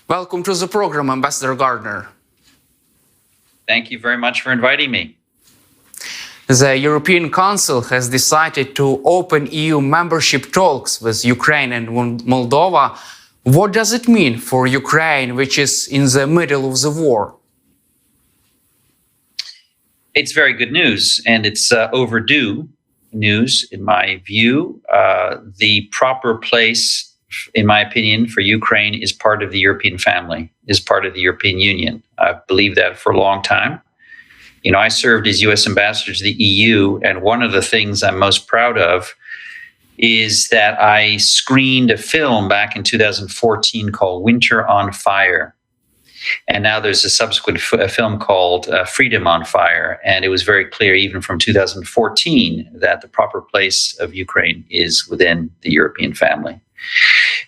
Welcome to the program, Ambassador Gardner. Thank you very much for inviting me. The European Council has decided to open EU membership talks with Ukraine and Moldova. What does it mean for Ukraine, which is in the middle of the war? It's very good news, and it's overdue news, in my view. The proper place, in my opinion, for Ukraine is part of the European family, is part of the European Union. I've believed that for a long time. You know, I served as U.S. ambassador to the EU, and one of the things I'm most proud of is that I screened a film back in 2014 called Winter on Fire. And now there's a subsequent film called Freedom on Fire. And it was very clear, even from 2014, that the proper place of Ukraine is within the European family.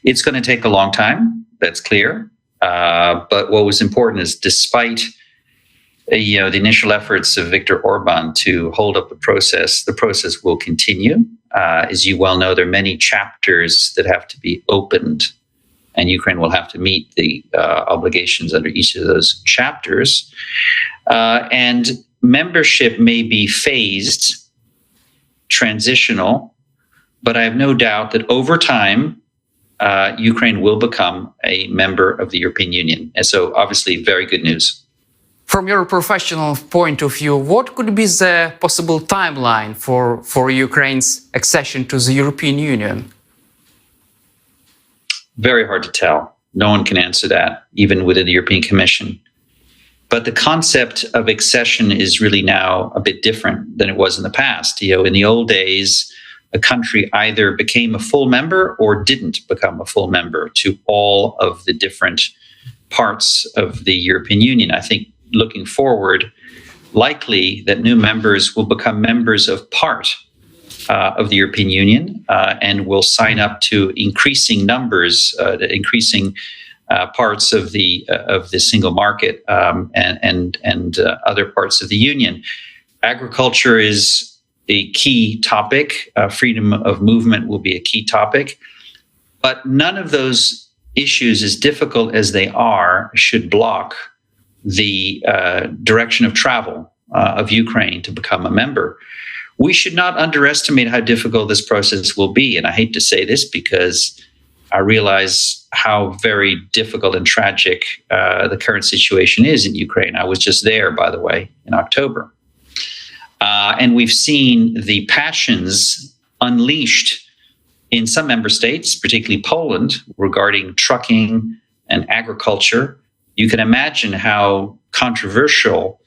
It's going to take a long time, that's clear. But what was important is, despite the initial efforts of Viktor Orbán to hold up the process will continue. As you well know, there are many chapters that have to be opened, and Ukraine will have to meet the obligations under each of those chapters. And membership may be phased, transitional, but I have no doubt that over time, Ukraine will become a member of the European Union. And so obviously very good news. From your professional point of view, what could be the possible timeline for Ukraine's accession to the European Union? Very hard to tell. No one can answer that, even within the European Commission. But the concept of accession is really now a bit different than it was in the past. You know, in the old days, a country either became a full member or didn't become a full member to all of the different parts of the European Union. I think looking forward, likely that new members will become members of part of the European Union and will sign up to increasing numbers, increasing parts of the single market and other parts of the Union. Agriculture is a key topic. Freedom of movement will be a key topic. But none of those issues, as difficult as they are, should block the direction of travel of Ukraine to become a member. We should not underestimate how difficult this process will be. And I hate to say this because I realize how very difficult and tragic the current situation is in Ukraine. I was just there, by the way, in October. And we've seen the passions unleashed in some member states, particularly Poland, regarding trucking and agriculture. You can imagine how controversial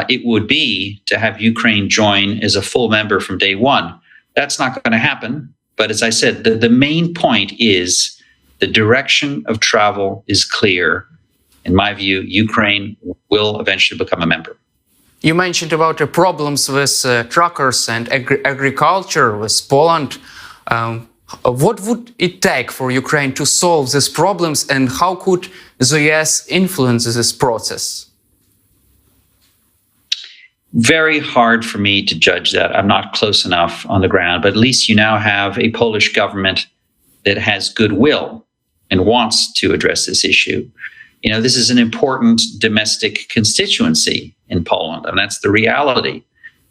it would be to have Ukraine join as a full member from day one. That's not going to happen. But as I said, the main point is the direction of travel is clear. In my view, Ukraine will eventually become a member. You mentioned about the problems with truckers and agriculture with Poland. What would it take for Ukraine to solve these problems, and how could the US influence this process? Very hard for me to judge that. I'm not close enough on the ground, but at least you now have a Polish government that has goodwill and wants to address this issue. You know, this is an important domestic constituency in Poland, and that's the reality.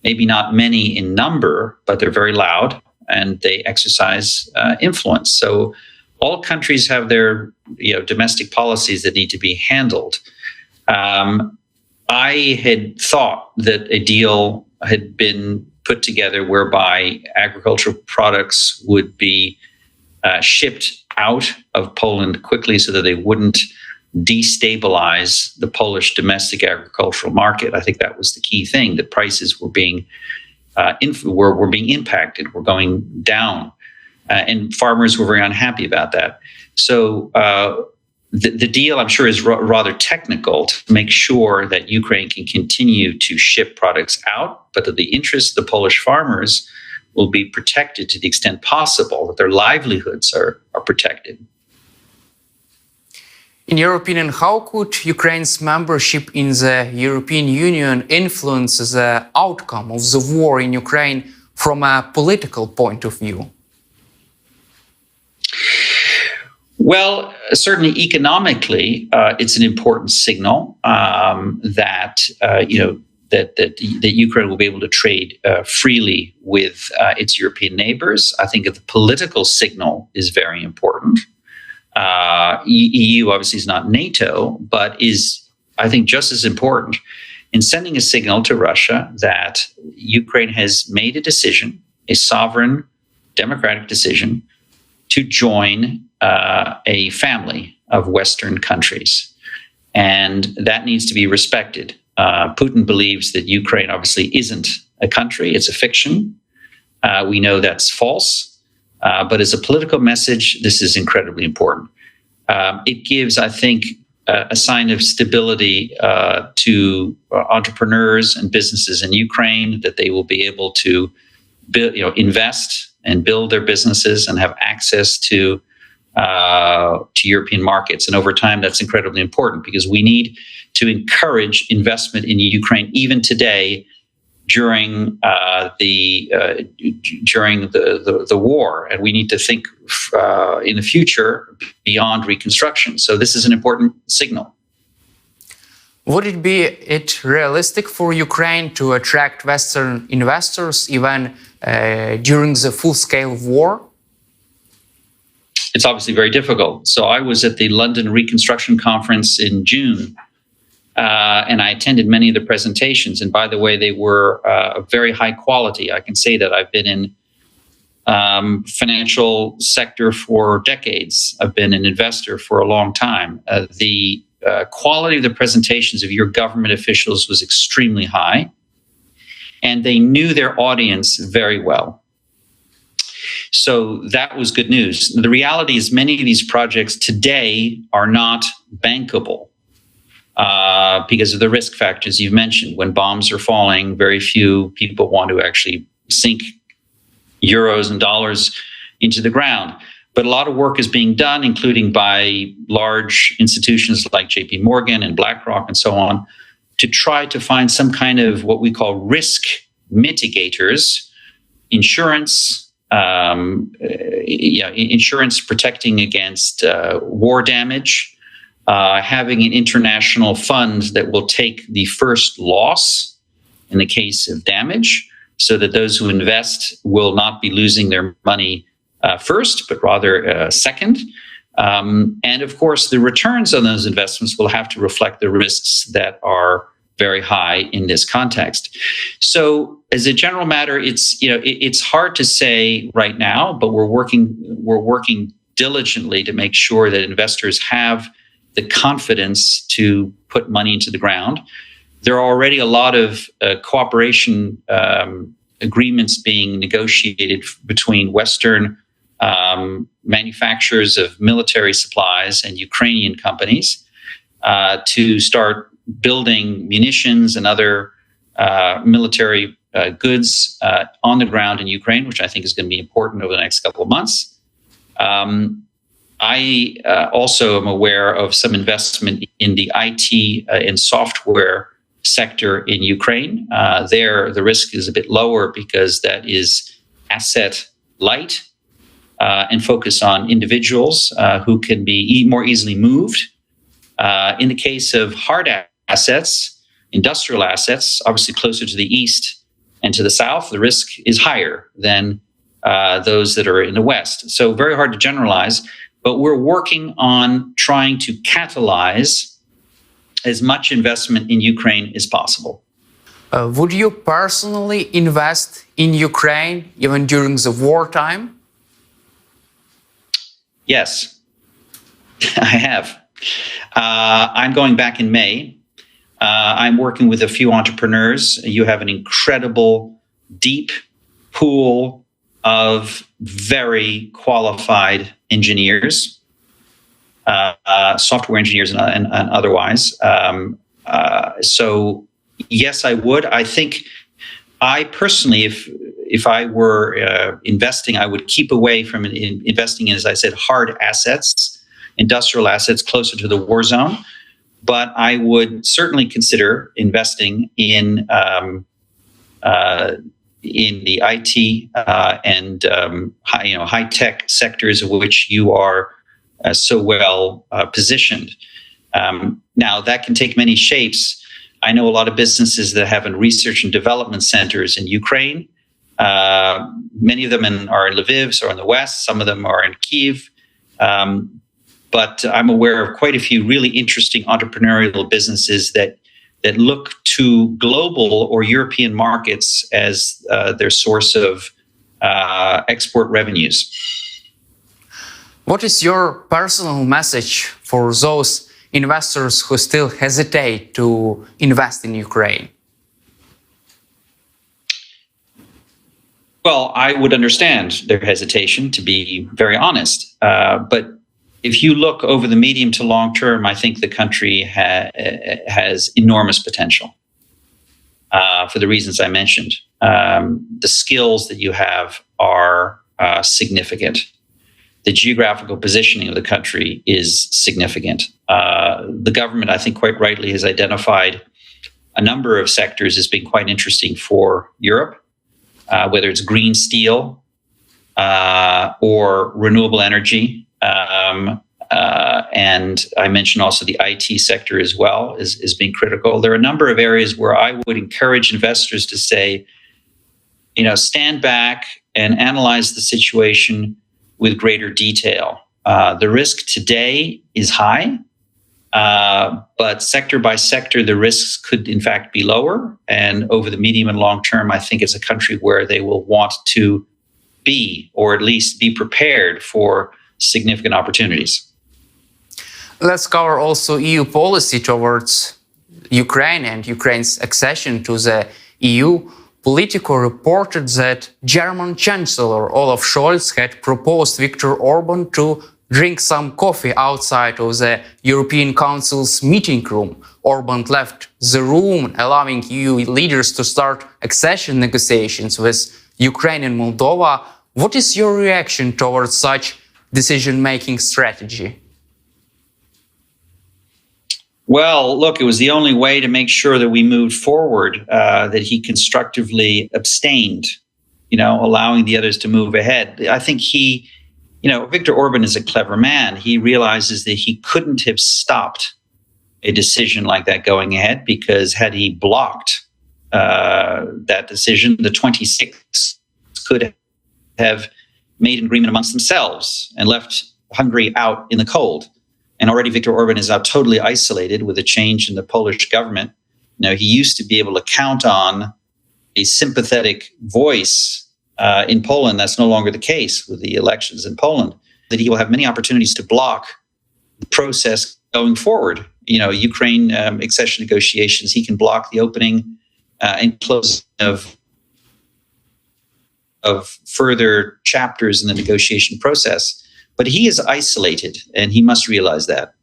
Maybe not many in number, but they're very loud and they exercise influence. So all countries have their domestic policies that need to be handled. I had thought that a deal had been put together whereby agricultural products would be shipped out of Poland quickly so that they wouldn't destabilize the Polish domestic agricultural market. I think that was the key thing. The prices were being were being impacted, were going down, and farmers were very unhappy about that. So the deal, I'm sure, is rather technical to make sure that Ukraine can continue to ship products out, but that the interests of the Polish farmers will be protected to the extent possible, that their livelihoods are protected. In your opinion, how could Ukraine's membership in the European Union influence the outcome of the war in Ukraine from a political point of view? Well, certainly economically, it's an important signal that that Ukraine will be able to trade freely with its European neighbors. I think the political signal is very important. EU obviously is not NATO, but is, I think, just as important in sending a signal to Russia that Ukraine has made a decision, a sovereign democratic decision, to join a family of Western countries. And that needs to be respected. Putin believes that Ukraine obviously isn't a country, it's a fiction. We know that's false. But as a political message, this is incredibly important. It gives, I think, a sign of stability to entrepreneurs and businesses in Ukraine, that they will be able to invest and build their businesses and have access to European markets. And over time, that's incredibly important, because we need to encourage investment in Ukraine even today during the war, and we need to think in the future beyond reconstruction. So this is an important signal. Would it be realistic for Ukraine to attract Western investors even during the full-scale war? It's obviously very difficult. So I was at the London Reconstruction Conference in June, and I attended many of the presentations. And by the way, they were of very high quality. I can say that I've been in financial sector for decades. I've been an investor for a long time. The quality of the presentations of your government officials was extremely high, and they knew their audience very well. So that was good news. The reality is many of these projects today are not bankable because of the risk factors you've mentioned. When bombs are falling, very few people want to actually sink euros and dollars into the ground. But a lot of work is being done, including by large institutions like JP Morgan and BlackRock and so on, to try to find some kind of what we call risk mitigators, insurance, insurance protecting against war damage, having an international fund that will take the first loss in the case of damage, so that those who invest will not be losing their money first, but rather second. And of course, the returns on those investments will have to reflect the risks that are very high in this context. So as a general matter, it's hard to say right now, but we're working diligently to make sure that investors have the confidence to put money into the ground. There are already a lot of cooperation agreements being negotiated between Western manufacturers of military supplies and Ukrainian companies to start building munitions and other military goods on the ground in Ukraine, which I think is going to be important over the next couple of months. I also am aware of some investment in the IT and software sector in Ukraine. There, the risk is a bit lower because that is asset light and focus on individuals who can be more easily moved. In the case of hard assets, industrial assets, obviously closer to the east and to the south, the risk is higher than those that are in the west. So very hard to generalize, but we're working on trying to catalyze as much investment in Ukraine as possible. Would you personally invest in Ukraine even during the wartime? Yes, I have. I'm going back in May. I'm working with a few entrepreneurs. You have an incredible, deep pool of very qualified engineers, software engineers and otherwise. So yes, I would. I think I personally, if I were investing, I would keep away from investing in, as I said, hard assets, industrial assets closer to the war zone. But I would certainly consider investing in the IT and high tech sectors of which you are so well positioned. Now, that can take many shapes. I know a lot of businesses that have research and development centers in Ukraine. Many of them are in Lviv or in the west. Some of them are in Kyiv. But I'm aware of quite a few really interesting entrepreneurial businesses that look to global or European markets as their source of export revenues. What is your personal message for those investors who still hesitate to invest in Ukraine? Well, I would understand their hesitation, to be very honest. But if you look over the medium to long term, I think the country has enormous potential for the reasons I mentioned. The skills that you have are significant. The geographical positioning of the country is significant. The government, I think quite rightly, has identified a number of sectors as being quite interesting for Europe, whether it's green steel or renewable energy. And I mentioned also the IT sector as well is being critical. There are a number of areas where I would encourage investors to say, stand back and analyze the situation with greater detail. The risk today is high, but sector by sector, the risks could in fact be lower. And over the medium and long term, I think it's a country where they will want to be, or at least be prepared for significant opportunities. Let's cover also EU policy towards Ukraine and Ukraine's accession to the EU. Politico reported that German Chancellor Olaf Scholz had proposed Viktor Orbán to drink some coffee outside of the European Council's meeting room. Orbán left the room, allowing EU leaders to start accession negotiations with Ukraine and Moldova. What is your reaction towards such decision-making strategy? Well, look, it was the only way to make sure that we moved forward, that he constructively abstained, allowing the others to move ahead. I think Viktor Orbán is a clever man. He realizes that he couldn't have stopped a decision like that going ahead, because had he blocked that decision, the 26 could have made an agreement amongst themselves and left Hungary out in the cold. And already Viktor Orbán is now totally isolated with a change in the Polish government. He used to be able to count on a sympathetic voice in Poland. That's no longer the case with the elections in Poland. That he will have many opportunities to block the process going forward. Ukraine accession negotiations, he can block the opening and closing of further chapters in the negotiation process. But he is isolated, and he must realize that.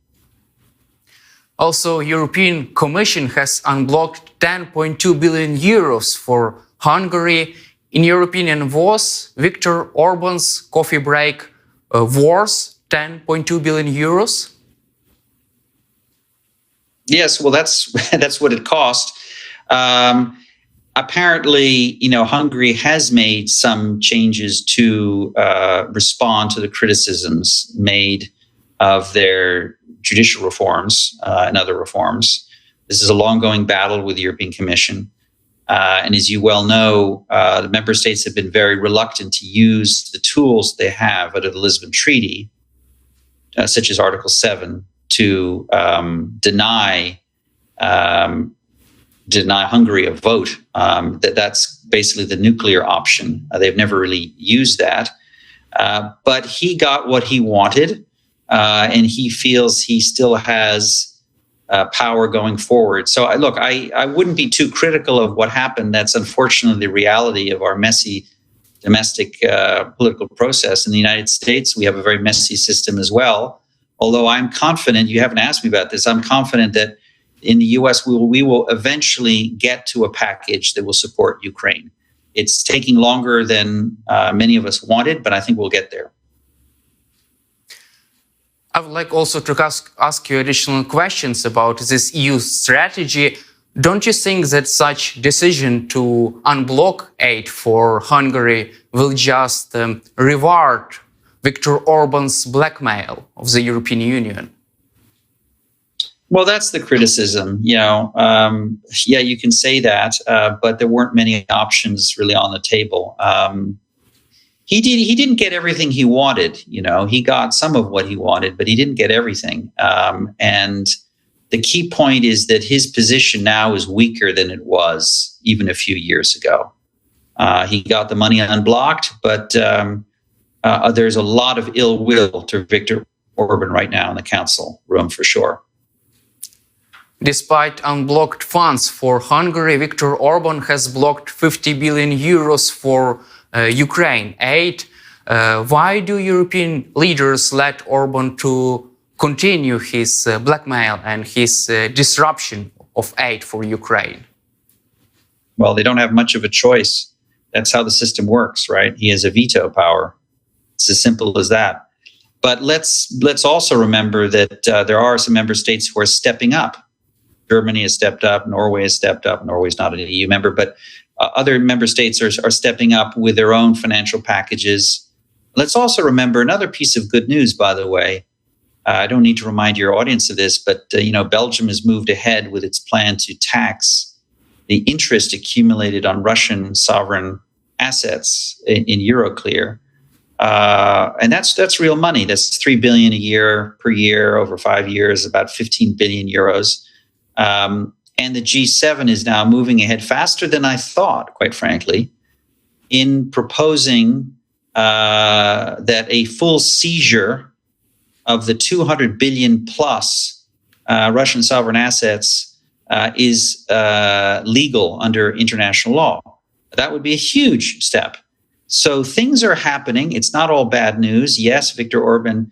Also, European Commission has unblocked 10.2 billion euros for Hungary. In your opinion, was Viktor Orbán's coffee break worth 10.2 billion euros? Yes, well, that's what it cost. Apparently, Hungary has made some changes to respond to the criticisms made of their judicial reforms and other reforms. This is a long-going battle with the European Commission. And as you well know, the member states have been very reluctant to use the tools they have under the Lisbon Treaty, such as Article 7, to deny Hungary a vote. That's basically the nuclear option. They've never really used that. But he got what he wanted, and he feels he still has power going forward. So I wouldn't be too critical of what happened. That's unfortunately the reality of our messy domestic political process. In the United States, we have a very messy system as well. Although I'm confident, you haven't asked me about this, I'm confident that in the US, we will eventually get to a package that will support Ukraine. It's taking longer than many of us wanted, but I think we'll get there. I would like also to ask you additional questions about this EU strategy. Don't you think that such decision to unblock aid for Hungary will just reward Viktor Orbán's blackmail of the European Union? Well, that's the criticism. Yeah, you can say that, but there weren't many options really on the table. He didn't get everything he wanted. He got some of what he wanted, but he didn't get everything. And the key point is that his position now is weaker than it was even a few years ago. He got the money unblocked, but there's a lot of ill will to Viktor Orbán right now in the council room for sure. Despite unblocked funds for Hungary, Viktor Orbán has blocked 50 billion euros for Ukraine aid. Why do European leaders let Orbán to continue his blackmail and his disruption of aid for Ukraine? Well, they don't have much of a choice. That's how the system works, right? He has a veto power. It's as simple as that. But let's also remember that there are some member states who are stepping up. Germany has stepped up. Norway has stepped up. Norway's not an EU member, but other member states are stepping up with their own financial packages. Let's also remember another piece of good news, by the way. I don't need to remind your audience of this, but Belgium has moved ahead with its plan to tax the interest accumulated on Russian sovereign assets in Euroclear. And that's real money. That's 3 billion a year per year over 5 years, about 15 billion euros. And the G7 is now moving ahead faster than I thought, quite frankly, in proposing that a full seizure of the 200 billion plus Russian sovereign assets is legal under international law. That would be a huge step. So things are happening. It's not all bad news. Yes, Viktor Orbán,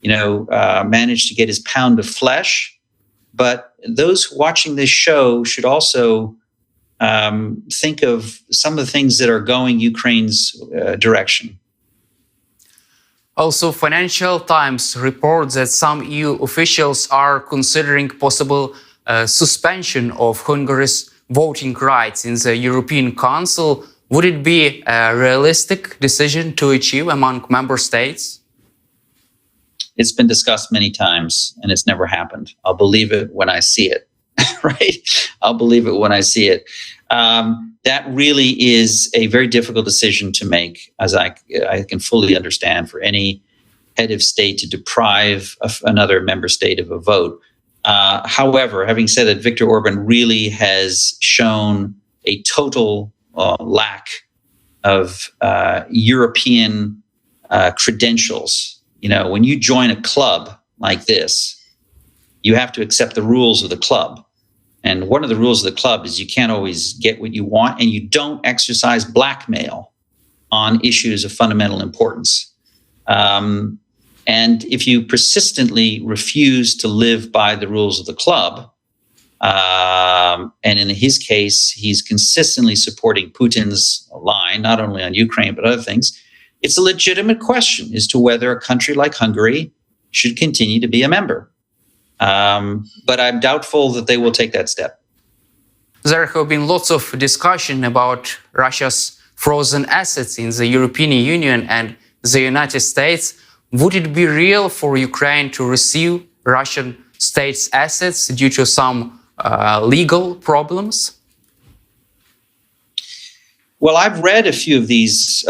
managed to get his pound of flesh. But those watching this show should also think of some of the things that are going Ukraine's direction. Also, Financial Times reports that some EU officials are considering possible suspension of Hungary's voting rights in the European Council. Would it be a realistic decision to achieve among member states? It's been discussed many times and it's never happened. I'll believe it when I see it, right? I'll believe it when I see it. That really is a very difficult decision to make, as I can fully understand, for any head of state to deprive another member state of a vote. However, having said that, Viktor Orbán really has shown a total lack of European credentials. When you join a club like this, you have to accept the rules of the club. And one of the rules of the club is you can't always get what you want, and you don't exercise blackmail on issues of fundamental importance. And if you persistently refuse to live by the rules of the club, and in his case, he's consistently supporting Putin's line, not only on Ukraine, but other things, it's a legitimate question as to whether a country like Hungary should continue to be a member. But I'm doubtful that they will take that step. There have been lots of discussion about Russia's frozen assets in the European Union and the United States. Would it be real for Ukraine to receive Russian state's assets due to some legal problems? Well, I've read a few of these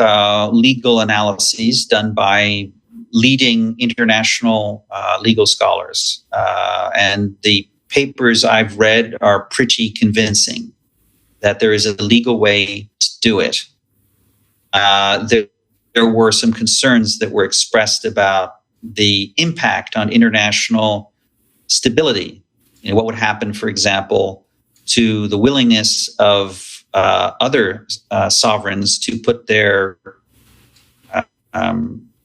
legal analyses done by leading international legal scholars. And the papers I've read are pretty convincing that there is a legal way to do it. There were some concerns that were expressed about the impact on international stability. What would happen, for example, to the willingness of other sovereigns to put their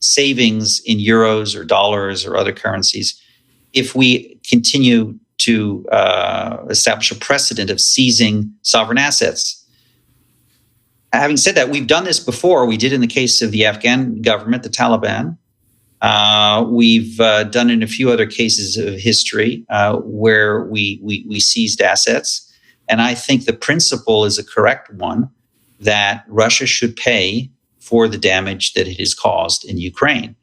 savings in euros or dollars or other currencies if we continue to establish a precedent of seizing sovereign assets. Having said that, we've done this before. We did in the case of the Afghan government, the Taliban. We've done in a few other cases of history where we seized assets. And I think the principle is a correct one, that Russia should pay for the damage that it has caused in Ukraine.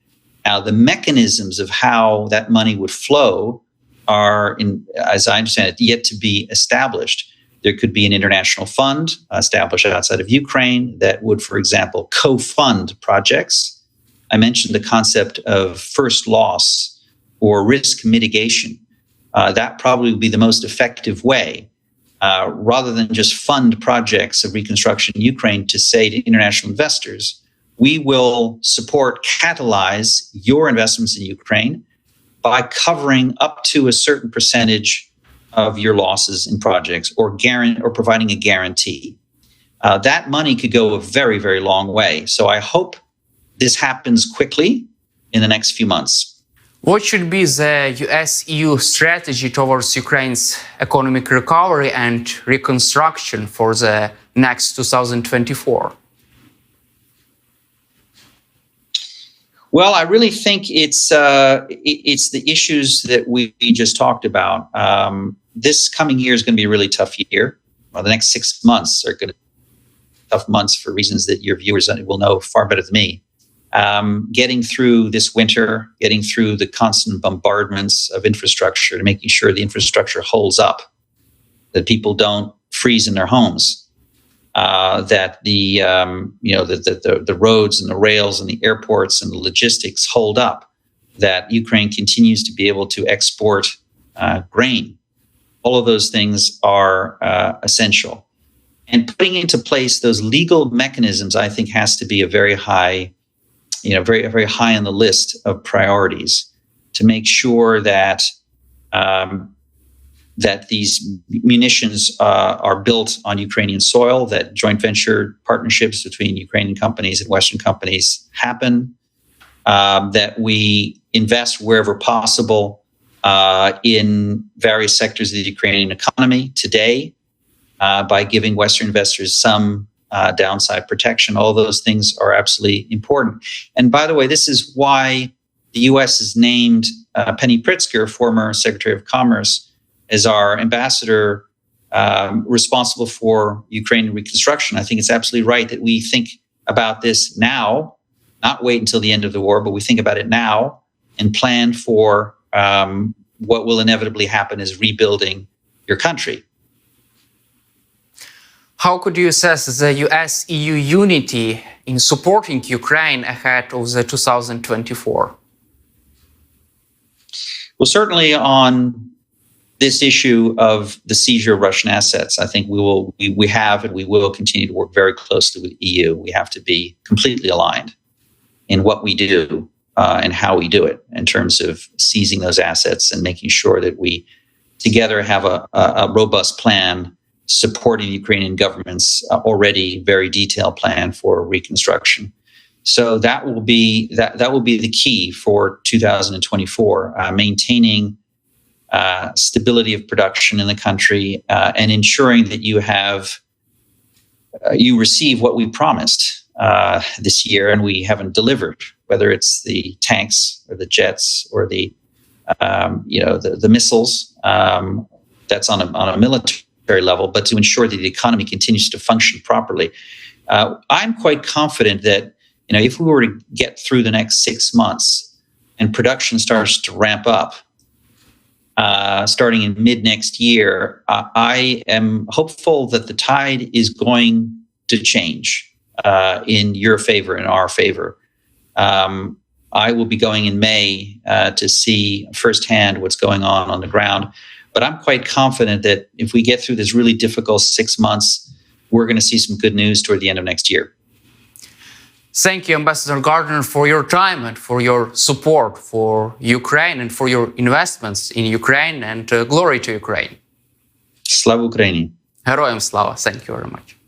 Now, the mechanisms of how that money would flow are, as I understand it, yet to be established. There could be an international fund established outside of Ukraine that would, for example, co-fund projects. I mentioned the concept of first loss or risk mitigation. That probably would be the most effective way, rather than just fund projects of reconstruction in Ukraine, to say to international investors, we will support, catalyze your investments in Ukraine by covering up to a certain percentage of your losses in projects, or providing a guarantee. That money could go a very, very long way. So I hope this happens quickly in the next few months. What should be the US-EU strategy towards Ukraine's economic recovery and reconstruction for the next 2024? Well, I really think it's the issues that we just talked about. This coming year is going to be a really tough year. Well, the next 6 months are going to be tough months for reasons that your viewers will know far better than me. Getting through this winter, getting through the constant bombardments of infrastructure, and making sure the infrastructure holds up, that people don't freeze in their homes. That the roads and the rails and the airports and the logistics hold up, that Ukraine continues to be able to export grain. All of those things are essential. And putting into place those legal mechanisms, I think, has to be a very high, very high on the list of priorities, to make sure that that these munitions are built on Ukrainian soil, that joint venture partnerships between Ukrainian companies and Western companies happen, that we invest wherever possible in various sectors of the Ukrainian economy today by giving Western investors some downside protection. All those things are absolutely important. And by the way, this is why the U.S. has named Penny Pritzker, former Secretary of Commerce, as our ambassador responsible for Ukrainian reconstruction. I think it's absolutely right that we think about this now, not wait until the end of the war, but we think about it now and plan for what will inevitably happen as rebuilding your country. How could you assess the US-EU unity in supporting Ukraine ahead of the 2024? Well, certainly on this issue of the seizure of Russian assets, I think we have and we will continue to work very closely with the EU. We have to be completely aligned in what we do and how we do it in terms of seizing those assets and making sure that we together have a robust plan supporting the Ukrainian government's already very detailed plan for reconstruction. So that will be the key for 2024, maintaining stability of production in the country and ensuring that you receive what we promised this year and we haven't delivered, whether it's the tanks or the jets or the missiles. That's on a military level, but to ensure that the economy continues to function properly. I'm quite confident that if we were to get through the next 6 months and production starts to ramp up, starting in mid next year, I am hopeful that the tide is going to change in your favor, in our favor. I will be going in May to see firsthand what's going on the ground. But I'm quite confident that if we get through this really difficult 6 months, we're going to see some good news toward the end of next year. Thank you, Ambassador Gardner, for your time and for your support for Ukraine and for your investments in Ukraine, and glory to Ukraine. Slava Ukraini. Героям слава. Thank you very much.